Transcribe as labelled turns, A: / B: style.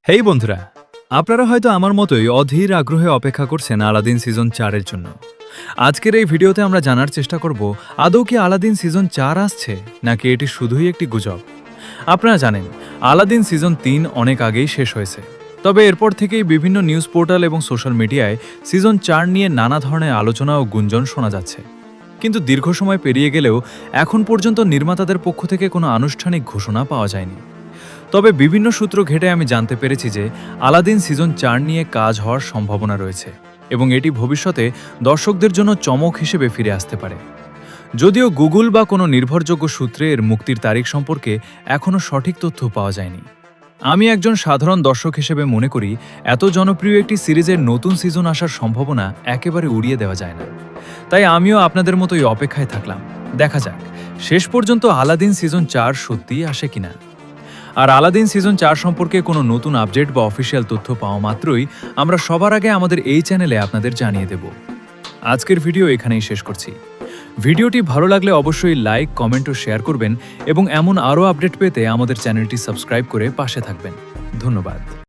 A: হেই বন্ধুরা, আপনারা হয়তো আমার মতোই অধীর আগ্রহে অপেক্ষা করছেন আলাদিন সিজন 4-এর জন্য। আজকের এই ভিডিওতে আমরা জানার চেষ্টা করব আদৌ কি আলাদিন সিজন 4 আসছে নাকি এটি শুধুই একটি গুজব। আপনারা জানেন আলাদিন সিজন 3 অনেক আগেই শেষ হয়েছে, তবে এরপর থেকেই বিভিন্ন নিউজ পোর্টাল এবং সোশ্যাল মিডিয়ায় সিজন 4 নিয়ে নানা ধরনের আলোচনা ও গুঞ্জন শোনা যাচ্ছে। কিন্তু দীর্ঘ সময় পেরিয়ে গেলেও এখন পর্যন্ত নির্মাতাদের পক্ষ থেকে কোনো আনুষ্ঠানিক ঘোষণা পাওয়া যায়নি। তবে বিভিন্ন সূত্র ঘেটে আমি জানতে পেরেছি যে আলাদিন সিজন 4 নিয়ে কাজ হওয়ার সম্ভাবনা রয়েছে এবং এটি ভবিষ্যতে দর্শকদের জন্য চমক হিসেবে ফিরে আসতে পারে। যদিও গুগল বা কোনো নির্ভরযোগ্য সূত্রে এর মুক্তির তারিখ সম্পর্কে এখনও সঠিক তথ্য পাওয়া যায়নি। আমি একজন সাধারণ দর্শক হিসেবে মনে করি এত জনপ্রিয় একটি সিরিজের নতুন সিজন আসার সম্ভাবনা একেবারে উড়িয়ে দেওয়া যায় না। তাই আমিও আপনাদের মতোই অপেক্ষায় থাকলাম, দেখা যাক শেষ পর্যন্ত আলাদিন সিজন 4 সত্যিই আসে কিনা। আর আলাদিন সিজন 4 সম্পর্কে কোনো নতুন আপডেট বা অফিসিয়াল তথ্য পাওয়া মাত্রই আমরা সবার আগে আমাদের এই চ্যানেলে আপনাদের জানিয়ে দেব। আজকের ভিডিও এখানেই শেষ করছি। ভিডিওটি ভালো লাগলে অবশ্যই লাইক, কমেন্ট ও শেয়ার করবেন এবং এমন আরও আপডেট পেতে আমাদের চ্যানেলটি সাবস্ক্রাইব করে পাশে থাকবেন। ধন্যবাদ।